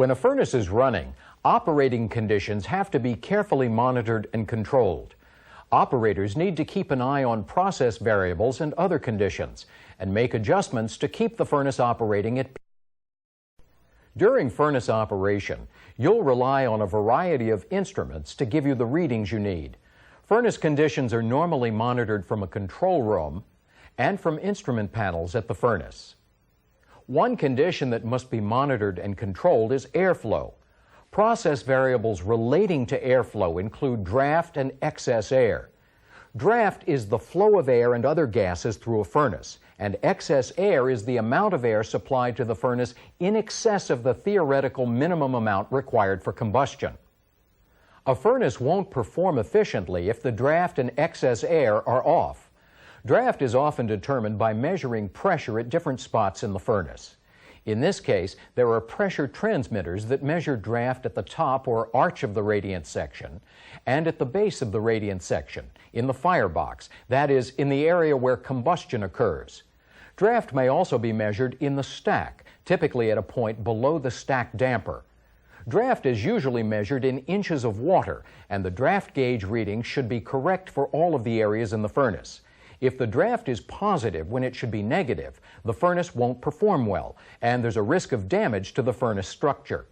When a furnace is running, operating conditions have to be carefully monitored and controlled. Operators need to keep an eye on process variables and other conditions and make adjustments to keep the furnace operating at peak. During furnace operation, you'll rely on a variety of instruments to give you the readings you need. Furnace conditions are normally monitored from a control room and from instrument panels at the furnace. One condition that must be monitored and controlled is airflow. Process variables relating to airflow include draft and excess air. Draft is the flow of air and other gases through a furnace, and excess air is the amount of air supplied to the furnace in excess of the theoretical minimum amount required for combustion. A furnace won't perform efficiently if the draft and excess air are off. Draft is often determined by measuring pressure at different spots in the furnace. In this case, there are pressure transmitters that measure draft at the top or arch of the radiant section and at the base of the radiant section, in the firebox, that is, in the area where combustion occurs. Draft may also be measured in the stack, typically at a point below the stack damper. Draft is usually measured in inches of water, and the draft gauge reading should be correct for all of the areas in the furnace. If the draft is positive when it should be negative, the furnace won't perform well, and there's a risk of damage to the furnace structure.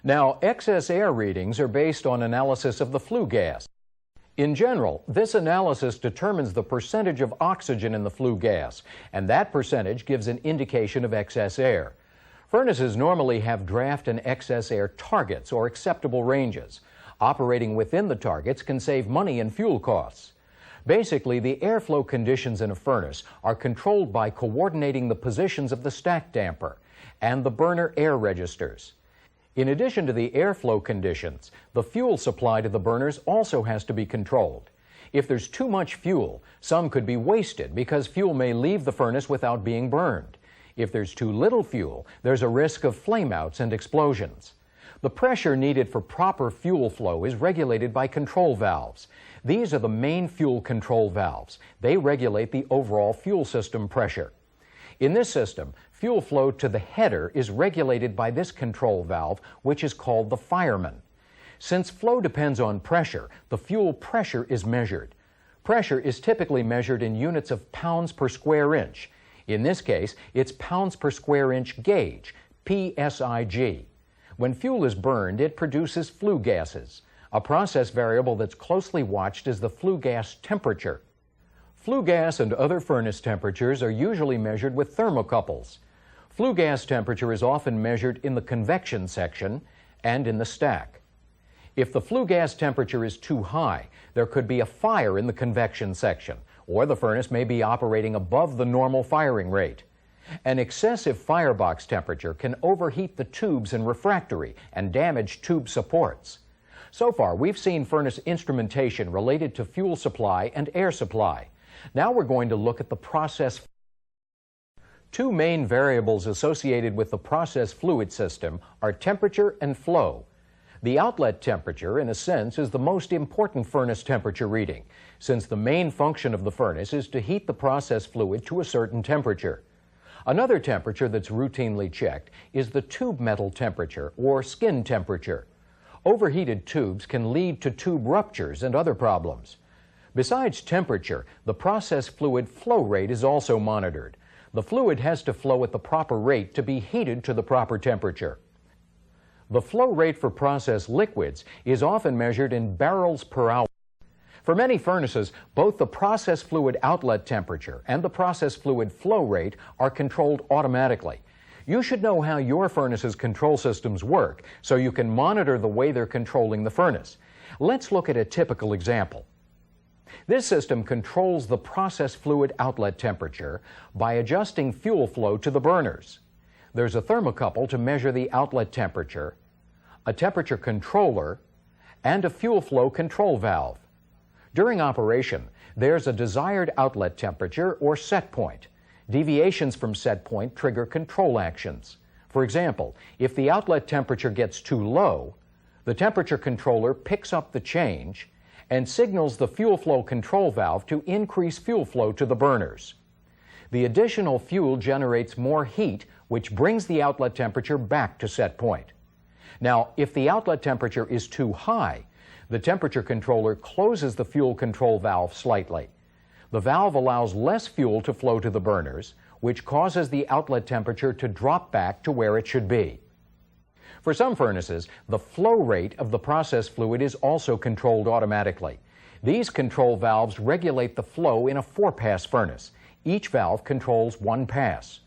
Now, excess air readings are based on analysis of the flue gas. In general, this analysis determines the percentage of oxygen in the flue gas, and that percentage gives an indication of excess air. Furnaces normally have draft and excess air targets or acceptable ranges. Operating within the targets can save money in fuel costs. Basically, the airflow conditions in a furnace are controlled by coordinating the positions of the stack damper and the burner air registers. In addition to the airflow conditions, the fuel supply to the burners also has to be controlled. If there's too much fuel, some could be wasted because fuel may leave the furnace without being burned. If there's too little fuel, there's a risk of flameouts and explosions. The pressure needed for proper fuel flow is regulated by control valves. These are the main fuel control valves. They regulate the overall fuel system pressure. In this system, fuel flow to the header is regulated by this control valve, which is called the fireman. Since flow depends on pressure, the fuel pressure is measured. Pressure is typically measured in units of pounds per square inch. In this case, it's pounds per square inch gauge, PSIG. When fuel is burned, it produces flue gases. A process variable that's closely watched is the flue gas temperature. Flue gas and other furnace temperatures are usually measured with thermocouples. Flue gas temperature is often measured in the convection section and in the stack. If the flue gas temperature is too high, there could be a fire in the convection section, or the furnace may be operating above the normal firing rate. An excessive firebox temperature can overheat the tubes in refractory and damage tube supports. So far, we've seen furnace instrumentation related to fuel supply and air supply. Now we're going to look at the process. Two main variables associated with the process fluid system are temperature and flow. The outlet temperature, in a sense, is the most important furnace temperature reading, since the main function of the furnace is to heat the process fluid to a certain temperature. Another temperature that's routinely checked is the tube metal temperature, or skin temperature. Overheated tubes can lead to tube ruptures and other problems. Besides temperature, the process fluid flow rate is also monitored. The fluid has to flow at the proper rate to be heated to the proper temperature. The flow rate for process liquids is often measured in barrels per hour. For many furnaces, both the process fluid outlet temperature and the process fluid flow rate are controlled automatically. You should know how your furnace's control systems work so you can monitor the way they're controlling the furnace. Let's look at a typical example. This system controls the process fluid outlet temperature by adjusting fuel flow to the burners. There's a thermocouple to measure the outlet temperature, a temperature controller, and a fuel flow control valve. During operation, there's a desired outlet temperature or set point. Deviations from set point trigger control actions. For example, if the outlet temperature gets too low, the temperature controller picks up the change and signals the fuel flow control valve to increase fuel flow to the burners. The additional fuel generates more heat, which brings the outlet temperature back to set point. Now, if the outlet temperature is too high, the temperature controller closes the fuel control valve slightly. The valve allows less fuel to flow to the burners, which causes the outlet temperature to drop back to where it should be. For some furnaces, the flow rate of the process fluid is also controlled automatically. These control valves regulate the flow in a 4-pass furnace. Each valve controls 1 pass.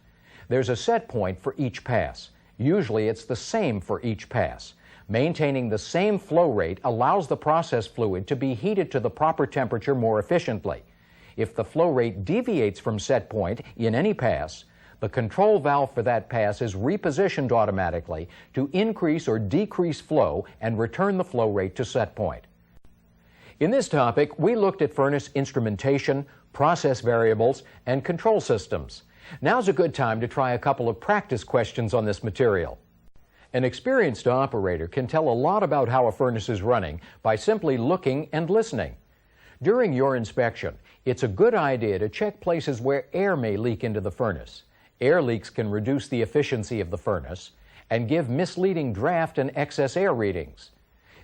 There's a set point for each pass. Usually it's the same for each pass. Maintaining the same flow rate allows the process fluid to be heated to the proper temperature more efficiently. If the flow rate deviates from set point in any pass, the control valve for that pass is repositioned automatically to increase or decrease flow and return the flow rate to set point. In this topic, we looked at furnace instrumentation, process variables, and control systems. Now's a good time to try a couple of practice questions on this material. An experienced operator can tell a lot about how a furnace is running by simply looking and listening. During your inspection, it's a good idea to check places where air may leak into the furnace. Air leaks can reduce the efficiency of the furnace and give misleading draft and excess air readings.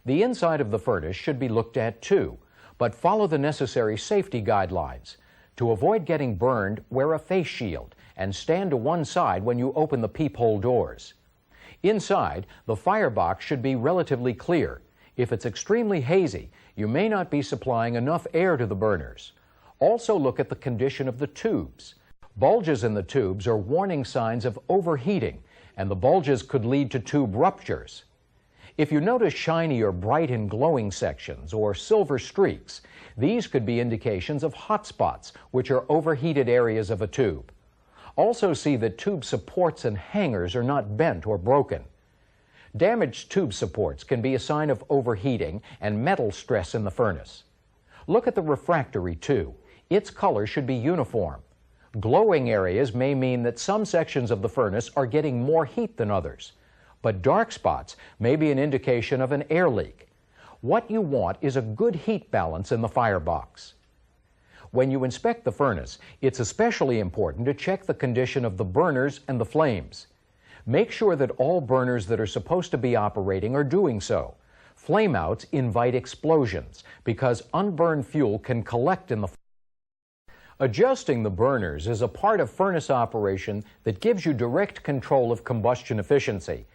The inside of the furnace should be looked at too, but follow the necessary safety guidelines. To avoid getting burned, wear a face shield and stand to one side when you open the peephole doors. Inside, the firebox should be relatively clear. If it's extremely hazy, you may not be supplying enough air to the burners. Also look at the condition of the tubes. Bulges in the tubes are warning signs of overheating, and the bulges could lead to tube ruptures. If you notice shiny or bright and glowing sections or silver streaks, these could be indications of hot spots, which are overheated areas of a tube. Also see that tube supports and hangers are not bent or broken. Damaged tube supports can be a sign of overheating and metal stress in the furnace. Look at the refractory too. Its color should be uniform. Glowing areas may mean that some sections of the furnace are getting more heat than others, but dark spots may be an indication of an air leak. What you want is a good heat balance in the firebox. When you inspect the furnace, it's especially important to check the condition of the burners and the flames. Make sure that all burners that are supposed to be operating are doing so. Flameouts invite explosions because unburned fuel can collect in the furnace. Adjusting the burners is a part of furnace operation that gives you direct control of combustion efficiency.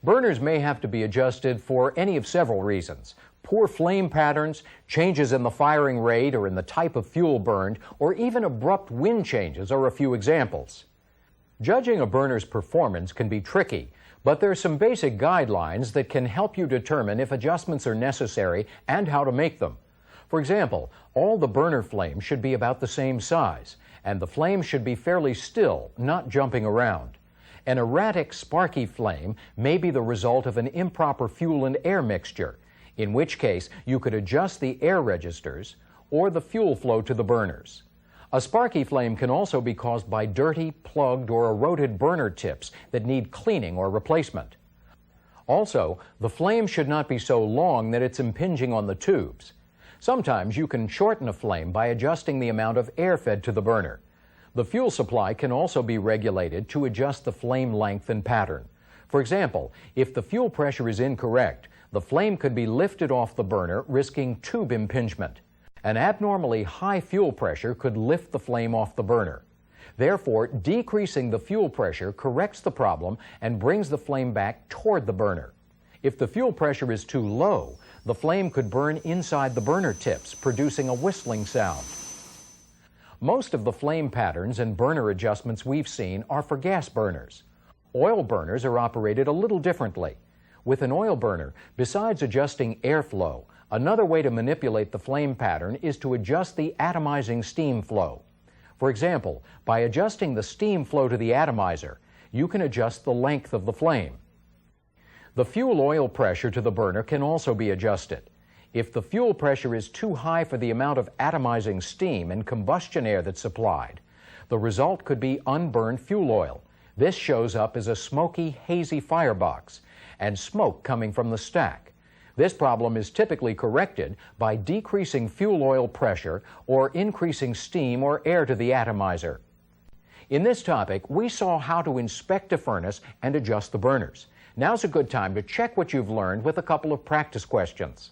Burners may have to be adjusted for any of several reasons. Poor flame patterns, changes in the firing rate or in the type of fuel burned, or even abrupt wind changes are a few examples. Judging a burner's performance can be tricky, but there are some basic guidelines that can help you determine if adjustments are necessary and how to make them. For example, all the burner flames should be about the same size, and the flame should be fairly still, not jumping around. An erratic, sparky flame may be the result of an improper fuel and air mixture, in which case you could adjust the air registers or the fuel flow to the burners. A sparky flame can also be caused by dirty, plugged, or eroded burner tips that need cleaning or replacement. Also, the flame should not be so long that it's impinging on the tubes. Sometimes you can shorten a flame by adjusting the amount of air fed to the burner. The fuel supply can also be regulated to adjust the flame length and pattern. For example, if the fuel pressure is incorrect, the flame could be lifted off the burner, risking tube impingement. An abnormally high fuel pressure could lift the flame off the burner. Therefore, decreasing the fuel pressure corrects the problem and brings the flame back toward the burner. If the fuel pressure is too low, the flame could burn inside the burner tips, producing a whistling sound. Most of the flame patterns and burner adjustments we've seen are for gas burners. Oil burners are operated a little differently. With an oil burner, besides adjusting airflow, another way to manipulate the flame pattern is to adjust the atomizing steam flow. For example, by adjusting the steam flow to the atomizer, you can adjust the length of the flame. The fuel oil pressure to the burner can also be adjusted. If the fuel pressure is too high for the amount of atomizing steam and combustion air that's supplied, the result could be unburned fuel oil. This shows up as a smoky, hazy firebox and smoke coming from the stack. This problem is typically corrected by decreasing fuel oil pressure or increasing steam or air to the atomizer. In this topic, we saw how to inspect a furnace and adjust the burners. Now's a good time to check what you've learned with a couple of practice questions.